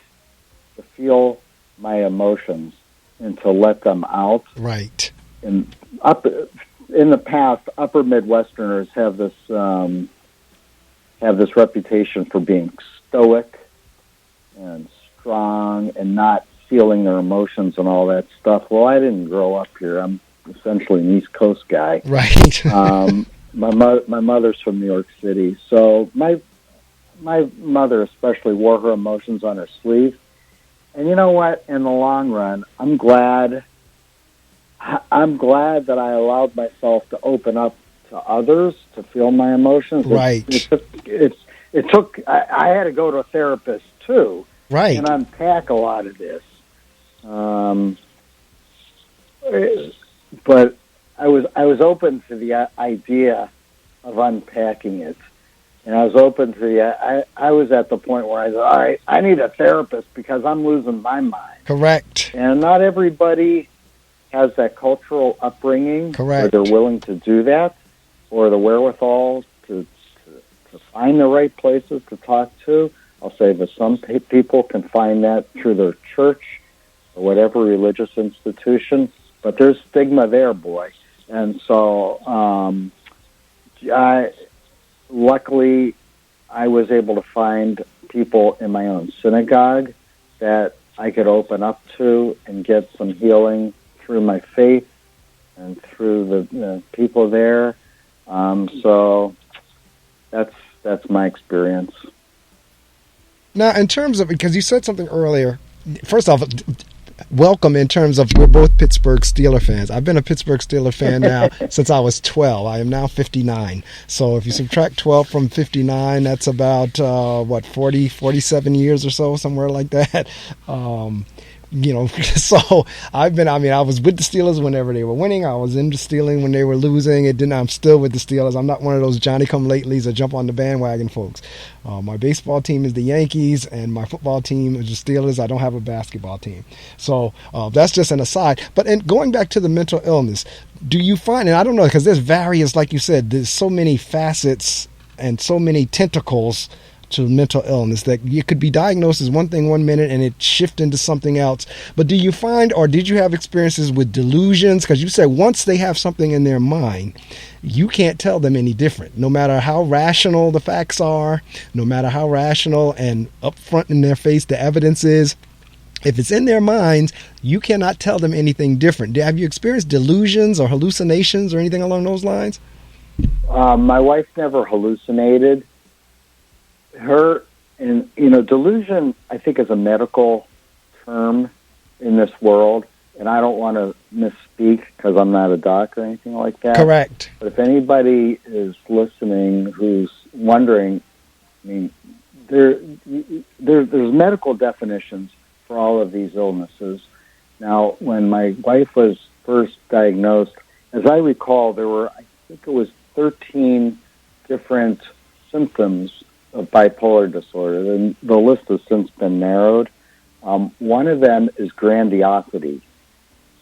to feel my emotions and to let them out. Right. In the past, upper Midwesterners have this reputation for being stoic and strong and not feeling their emotions and all that stuff. Well, I didn't grow up here. I'm essentially an East Coast guy. Right. My mother's from New York City, so my mother especially wore her emotions on her sleeve. And you know what? In the long run, I'm glad that I allowed myself to open up to others to feel my emotions. Right. It took. I had to go to a therapist too. Right. And unpack a lot of this. But I was open to the idea of unpacking it, and I was open to I was at the point where I said, all right, I need a therapist because I'm losing my mind. Correct. And not everybody has that cultural upbringing where they're willing to do that, or the wherewithal to find the right places to talk to. I'll say that some people can find that through their church or whatever religious institution, but there's stigma there, boy. And so luckily I was able to find people in my own synagogue that I could open up to and get some healing through my faith and through the people there. So that's my experience. Now, in terms of, because you said something earlier, first off, welcome in terms of we're both Pittsburgh Steelers fans. I've been a Pittsburgh Steelers fan now since I was 12. I am now 59. So if you subtract 12 from 59, that's about, 47 years or so, somewhere like that. So I was with the Steelers whenever they were winning. I was into Steelers when they were losing. I'm still with the Steelers. I'm not one of those Johnny-come-latelys or jump on the bandwagon folks. My baseball team is the Yankees, and my football team is the Steelers. I don't have a basketball team. So that's just an aside. But going back to the mental illness, do you find, and I don't know, because there's various, like you said, there's so many facets and so many tentacles to mental illness that you could be diagnosed as one thing one minute and it shift into something else. But do you find, or did you have experiences with delusions? Because you said once they have something in their mind, you can't tell them any different. No matter how rational the facts are, no matter how rational and upfront in their face the evidence is, if it's in their minds, you cannot tell them anything different. Have you experienced delusions or hallucinations or anything along those lines? My wife never hallucinated. Delusion, I think, is a medical term in this world, and I don't want to misspeak because I'm not a doctor or anything like that. Correct. But if anybody is listening who's wondering, there's medical definitions for all of these illnesses. Now, when my wife was first diagnosed, as I recall, there were, I think it was 13 different symptoms of bipolar disorder, and the list has since been narrowed. One of them is grandiosity.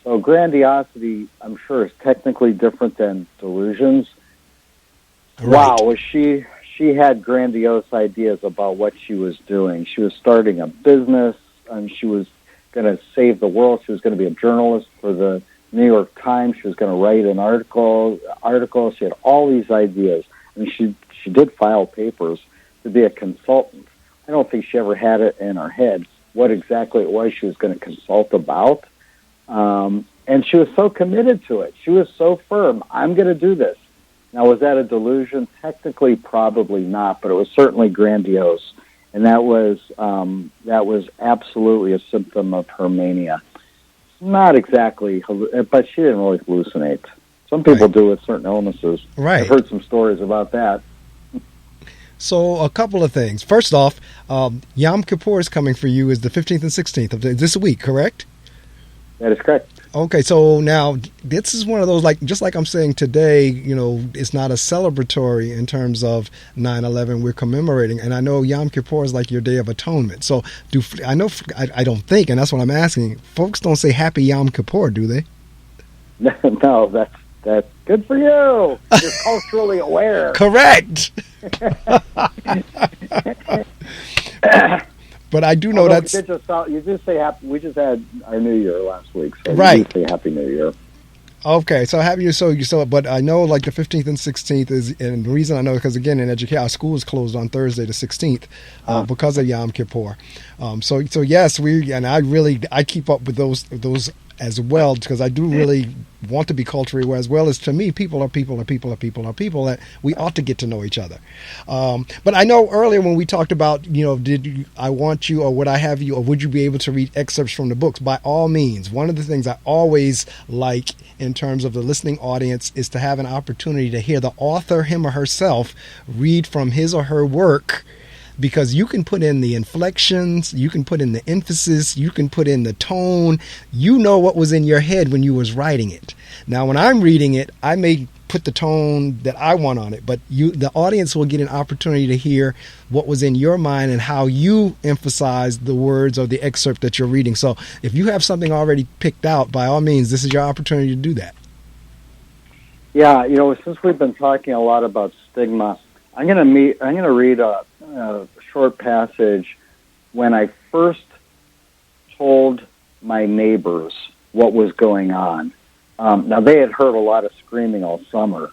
So grandiosity, I'm sure, is technically different than delusions. Right. Wow, she had grandiose ideas about what she was doing. She was starting a business, and she was going to save the world. She was going to be a journalist for the New York Times. She was going to write an article. She had all these ideas. I mean, she did file papers to be a consultant. I don't think she ever had it in her head what exactly it was she was going to consult about. And she was so committed to it. She was so firm. I'm going to do this. Now, was that a delusion? Technically, probably not, but it was certainly grandiose. And that was absolutely a symptom of her mania. Not exactly, but she didn't really hallucinate. Some people do with certain illnesses. Right. I've heard some stories about that. So a couple of things. First off, Yom Kippur is coming for you is the 15th and 16th of this week, correct? That is correct. Okay, so now this is one of those, like, just like I'm saying today, you know, it's not a celebratory in terms of 9/11. We're commemorating, and I know Yom Kippur is like your Day of Atonement. So I don't think, and that's what I'm asking. Folks don't say Happy Yom Kippur, do they? No, that's good for you. You're culturally aware. Correct. But I do know that's you just say happy. We just had our New Year last week, so right. You just say Happy New Year. Okay, so but I know like the 15th and 16th is, and the reason I know because again in education our school is closed on Thursday the 16th because of Yom Kippur. So yes, I keep up with those as well because I do really want to be culturally aware as well as to me people are people that we ought to get to know each other. But I know earlier when we talked about, you know, I want you or would I have you or would you be able to read excerpts from the books? By all means. One of the things I always like in terms of the listening audience is to have an opportunity to hear the author, him or herself, read from his or her work. Because you can put in the inflections, you can put in the emphasis, you can put in the tone. You know what was in your head when you was writing it. Now, when I'm reading it, I may put the tone that I want on it, but the audience will get an opportunity to hear what was in your mind and how you emphasize the words or the excerpt that you're reading. So if you have something already picked out, by all means, this is your opportunity to do that. Yeah, you know, since we've been talking a lot about stigma, I'm going to read a short passage when I first told my neighbors what was going on. Now, they had heard a lot of screaming all summer,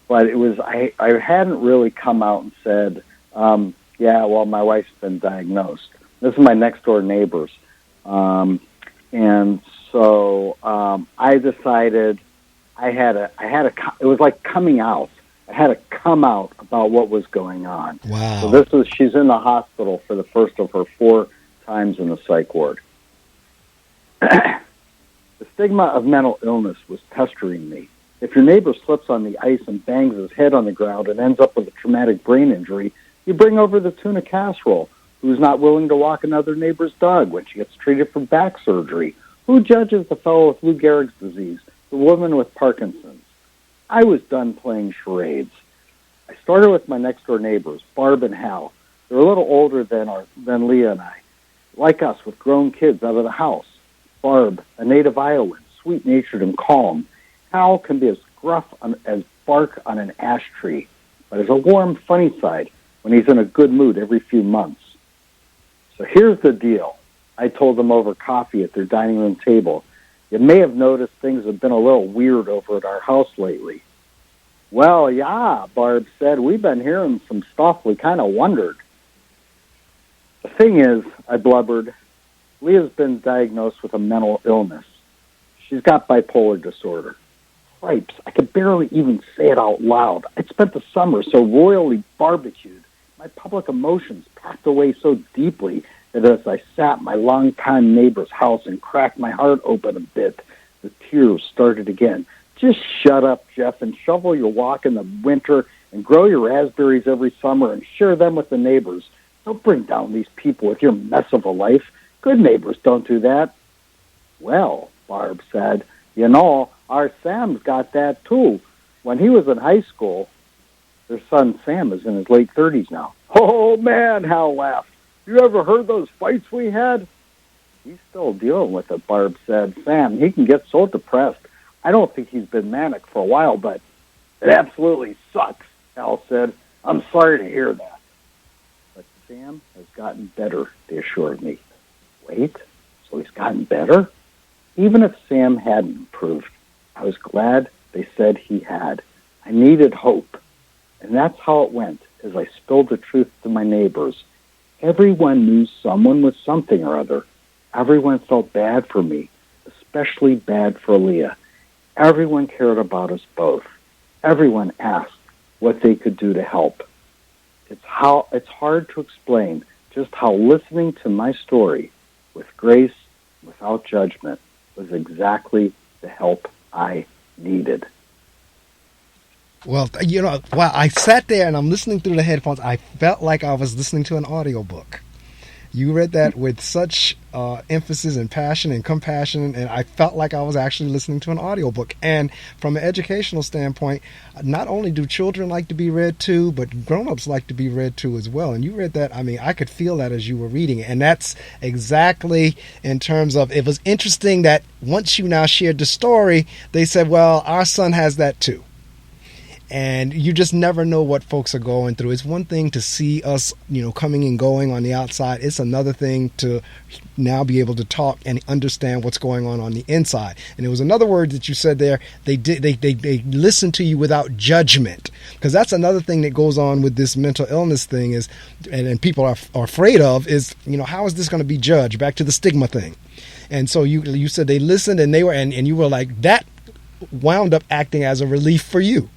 but it was I hadn't really come out and said, yeah, well, my wife's been diagnosed. This is my next-door neighbors. And so I decided it was like coming out. I had to come out about what was going on. Wow. So she's in the hospital for the first of her 4 times in the psych ward. The stigma of mental illness was pestering me. If your neighbor slips on the ice and bangs his head on the ground and ends up with a traumatic brain injury, you bring over the tuna casserole. Who's not willing to walk another neighbor's dog when she gets treated for back surgery? Who judges the fellow with Lou Gehrig's disease, the woman with Parkinson's? I was done playing charades. I started with my next-door neighbors, Barb and Hal. They're a little older than Leah and I, like us, with grown kids out of the house. Barb, a native Iowan, sweet-natured and calm. Hal can be as gruff as bark on an ash tree, but has a warm, funny side when he's in a good mood every few months. So here's the deal. I told them over coffee at their dining room table. You may have noticed things have been a little weird over at our house lately. Well, yeah, Barb said, we've been hearing some stuff. We kind of wondered. The thing is, I blubbered, Leah's been diagnosed with a mental illness. She's got bipolar disorder. Cripes, I could barely even say it out loud. I'd spent the summer so royally barbecued, my public emotions packed away so deeply that as I sat in my longtime neighbor's house and cracked my heart open a bit, the tears started again. Just shut up, Jeff, and shovel your walk in the winter and grow your raspberries every summer and share them with the neighbors. Don't bring down these people with your mess of a life. Good neighbors don't do that. Well, Barb said, you know, our Sam's got that too. When he was in high school, their son Sam is in his late 30s now. Oh, man, Hal laughed. You ever heard those fights we had? he's still dealing with it, Barb said. Sam, he can get so depressed. I don't think he's been manic for a while, but it absolutely sucks, Al said. I'm sorry to hear that. But Sam has gotten better, they assured me. Wait, so he's gotten better? Even if Sam hadn't improved, I was glad they said he had. I needed hope. And that's how it went as I spilled the truth to my neighbors. Everyone knew someone with something or other. Everyone felt bad for me, especially bad for Leah. Everyone cared about us both. Everyone asked what they could do to help. It's hard to explain just how listening to my story with grace, without judgment, was exactly the help I needed. Well, while I sat there and I'm listening through the headphones, I felt like I was listening to an audiobook. You read that with such emphasis and passion and compassion, and I felt like I was actually listening to an audiobook. And from an educational standpoint, not only do children like to be read to, but grown-ups like to be read to as well. And you read that, I could feel that as you were reading it. And that's exactly in terms of, it was interesting that once you now shared the story, they said, well, our son has that too. And you just never know what folks are going through. It's one thing to see us, coming and going on the outside. It's another thing to now be able to talk and understand what's going on the inside. And there was another word that you said there. They listen to you without judgment, because that's another thing that goes on with this mental illness thing is, and people are afraid of is, how is this going to be judged? Back to the stigma thing. And so you said they listened and they were, and you were like, that wound up acting as a relief for you.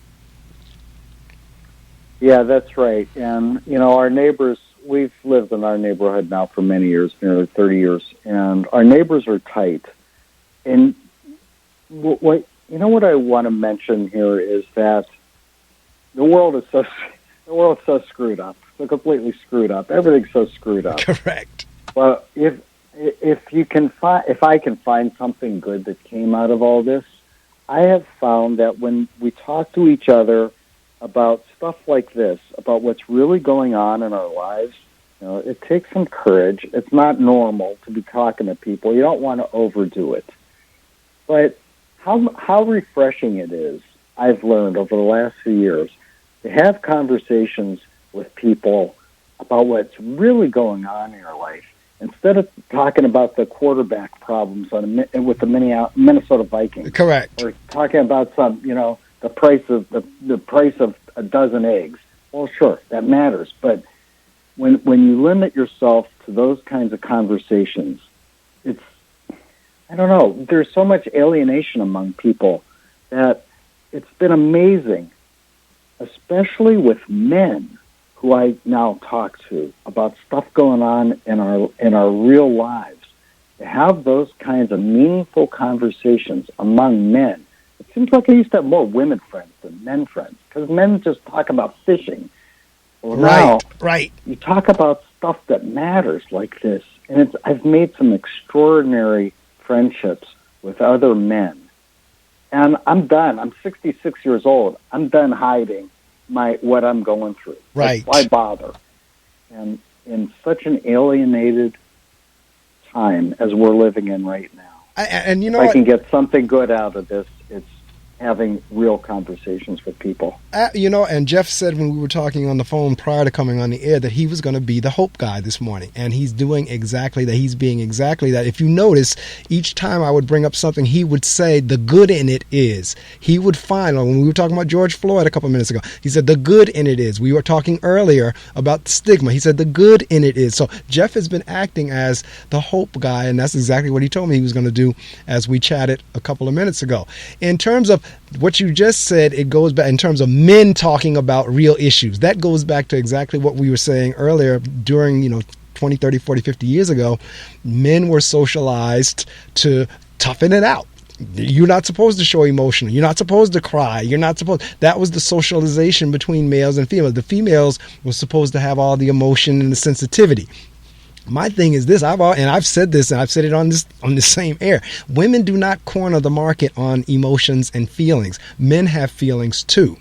Yeah, that's right. And, our neighbors, we've lived in our neighborhood now for many years, nearly 30 years, and our neighbors are tight. And what I want to mention here is that the world is so screwed up, so completely screwed up. Everything's so screwed up. Correct. Well, if I can find something good that came out of all this, I have found that when we talk to each other about stuff like this, about what's really going on in our lives, it takes some courage. It's not normal to be talking to people. You don't want to overdo it. But how refreshing it is, I've learned over the last few years, to have conversations with people about what's really going on in your life, instead of talking about the quarterback problems with the Minnesota Vikings. Correct. Or talking about some, the price of a dozen eggs. Well, sure, that matters. But when you limit yourself to those kinds of conversations, there's so much alienation among people that it's been amazing, especially with men who I now talk to about stuff going on in our real lives, to have those kinds of meaningful conversations among men. It seems like I used to have more women friends than men friends, because men just talk about fishing. Well, right. You talk about stuff that matters like this, and I've made some extraordinary friendships with other men. And I'm done. I'm 66 years old. I'm done hiding what I'm going through. Right. Why bother? And in such an alienated time as we're living in right now, if I can get something good out of this, it's having real conversations with people. And Jeff said when we were talking on the phone prior to coming on the air that he was going to be the hope guy this morning. And he's doing exactly that. He's being exactly that. If you notice, each time I would bring up something, he would say the good in it is. He would find, when we were talking about George Floyd a couple minutes ago, he said the good in it is. We were talking earlier about stigma. He said the good in it is. So Jeff has been acting as the hope guy, and that's exactly what he told me he was going to do as we chatted a couple of minutes ago. In terms of what you just said, it goes back in terms of men talking about real issues. That goes back to exactly what we were saying earlier during, 20, 30, 40, 50 years ago. Men were socialized to toughen it out. You're not supposed to show emotion. You're not supposed to cry. That was the socialization between males and females. The females were supposed to have all the emotion and the sensitivity. My thing is this, I've said this, and I've said it on the same air. Women do not corner the market on emotions and feelings. Men have feelings too.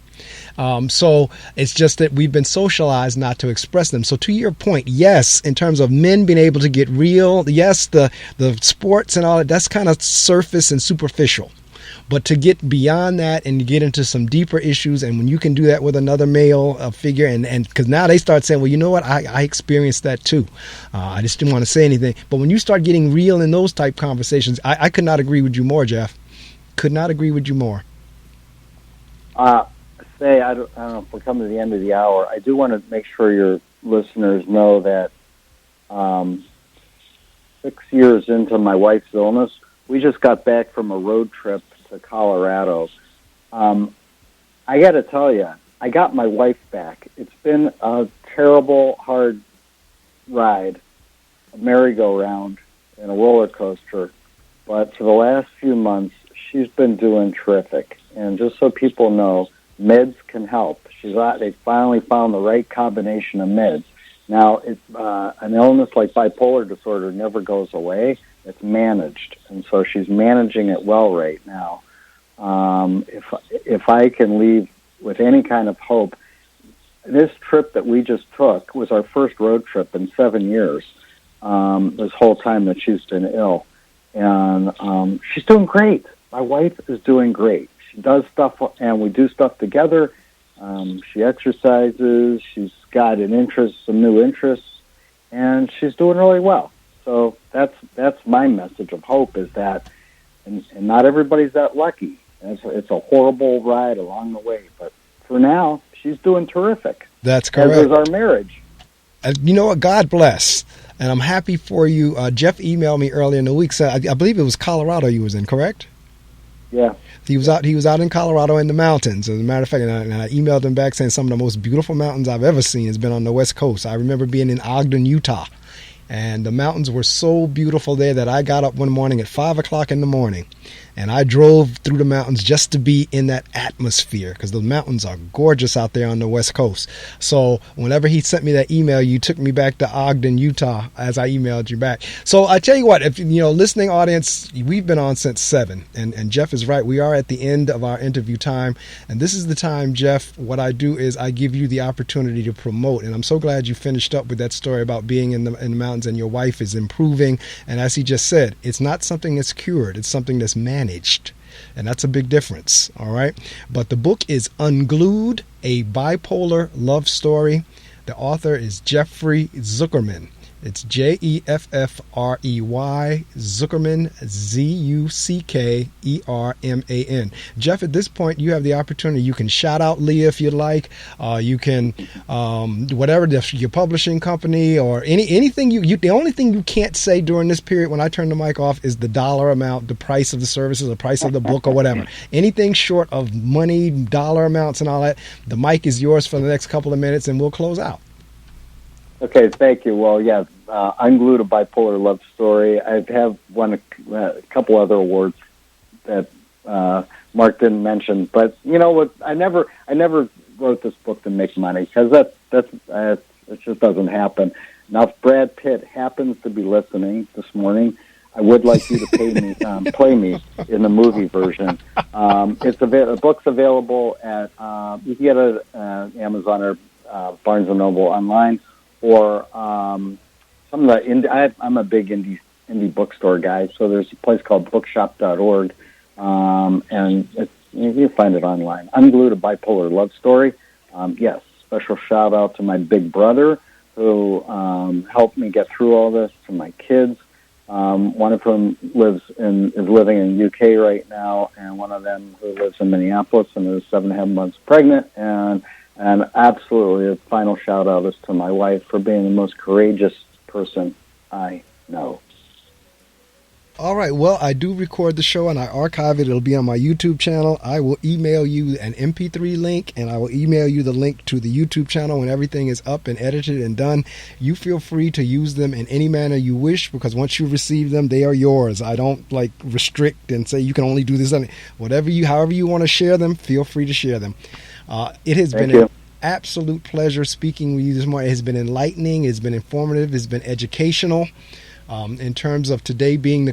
So it's just that we've been socialized not to express them. So to your point, yes, in terms of men being able to get real, yes, the sports and all that, that's kind of surface and superficial. But to get beyond that and get into some deeper issues, and when you can do that with another male figure, and because now they start saying, well, you know what, I experienced that too. I just didn't want to say anything. But when you start getting real in those type conversations, I could not agree with you more, Jeff. Could not agree with you more. I don't know if we're coming to the end of the hour. I do want to make sure your listeners know that 6 years into my wife's illness, we just got back from a road trip to Colorado. I got to tell you, I got my wife back. It's been a terrible, hard ride, a merry-go-round and a roller coaster. But for the last few months, she's been doing terrific. And just so people know, meds can help. They finally found the right combination of meds. Now, an illness like bipolar disorder never goes away. It's managed, and so she's managing it well right now. If I can leave with any kind of hope, this trip that we just took was our first road trip in 7 years. This whole time that she's been ill, and she's doing great. My wife is doing great. She does stuff, and we do stuff together. She exercises. She's got some new interests, and she's doing really well. So that's my message of hope, is that, and not everybody's that lucky. It's a horrible ride along the way, but for now, she's doing terrific. That's correct. As is our marriage. You know what? God bless. And I'm happy for you. Jeff emailed me earlier in the week. So I believe it was Colorado you was in, correct? Yeah. He was out in Colorado in the mountains. As a matter of fact, and I emailed him back saying some of the most beautiful mountains I've ever seen has been on the West Coast. I remember being in Ogden, Utah. And the mountains were so beautiful there that I got up one morning at 5 o'clock in the morning, and I drove through the mountains just to be in that atmosphere, because the mountains are gorgeous out there on the West Coast. So whenever he sent me that email, you took me back to Ogden, Utah, as I emailed you back. So I tell you what, if listening audience, we've been on since 7, and Jeff is right. We are at the end of our interview time, and this is the time, Jeff, what I do is I give you the opportunity to promote, and I'm so glad you finished up with that story about being in the mountains and your wife is improving. And as he just said, it's not something that's cured, it's something that's managed. And that's a big difference. All right. But the book is Unglued, a Bipolar Love Story. The author is Jeffrey Zuckerman. It's Jeffrey Zuckerman, Zuckerman. Jeff, at this point, you have the opportunity. You can shout out Leah if you'd like. You can, whatever, your publishing company or anything. The only thing you can't say during this period when I turn the mic off is the dollar amount, the price of the services, the price of the book or whatever. Anything short of money, dollar amounts and all that, the mic is yours for the next couple of minutes and we'll close out. Okay, thank you. Well, yeah, Unglued, a Bipolar Love Story. I have won a couple other awards that Mark didn't mention, but you know what? I never wrote this book to make money, because it just doesn't happen. Now, if Brad Pitt happens to be listening this morning, I would like you to play me in the movie version. The book's available at you can get it at Amazon or Barnes and Noble online. Or some of the I'm a big indie bookstore guy, so there's a place called bookshop.org, and you can find it online. Unglued, a Bipolar Love Story. Yes, special shout out to my big brother who helped me get through all this, to my kids, one of whom is living in the UK right now, and one of them who lives in Minneapolis and is 7.5 months pregnant, and absolutely, a final shout-out is to my wife for being the most courageous person I know. All right. Well, I do record the show and I archive it. It'll be on my YouTube channel. I will email you an MP3 link, and I will email you the link to the YouTube channel when everything is up and edited and done. You feel free to use them in any manner you wish, because once you receive them, they are yours. I don't restrict and say you can only do this. However you want to share them, feel free to share them. It has been an absolute pleasure speaking with you this morning. It has been enlightening. It's been informative. It's been educational. In terms of today being the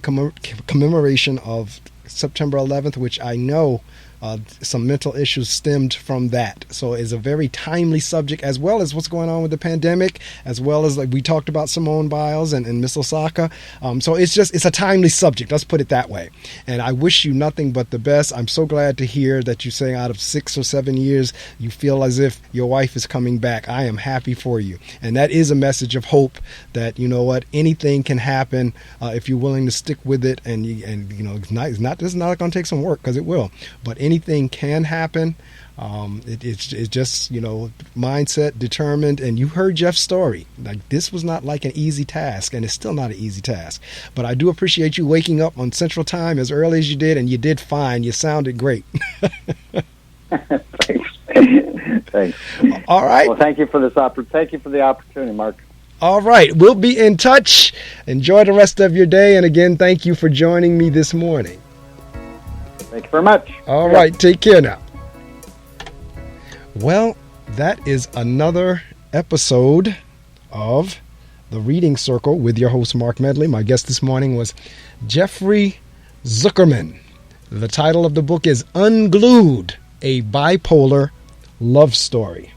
commemoration of September 11th, which I know some mental issues stemmed from that. So it's a very timely subject, as well as what's going on with the pandemic, as well as like we talked about Simone Biles and Miss Osaka. So it's a timely subject. Let's put it that way. And I wish you nothing but the best. I'm so glad to hear that you say out of 6 or 7 years, you feel as if your wife is coming back. I am happy for you. And that is a message of hope that, you know what, anything can happen if you're willing to stick with it. And it's not going to take some work, because it will. But anything can happen. It's just, mindset, determined. And you heard Jeff's story. Like, this was not like an easy task, and it's still not an easy task. But I do appreciate you waking up on Central Time as early as you did, and you did fine. You sounded great. Thanks. All right. Well, thank you for this Thank you for the opportunity, Mark. All right. We'll be in touch. Enjoy the rest of your day. And again, thank you for joining me this morning. Thank you very much. All right. Take care now. Well, that is another episode of The Reading Circle with your host, Marc Medley. My guest this morning was Jeffrey Zuckerman. The title of the book is Unglued, a Bipolar Love Story.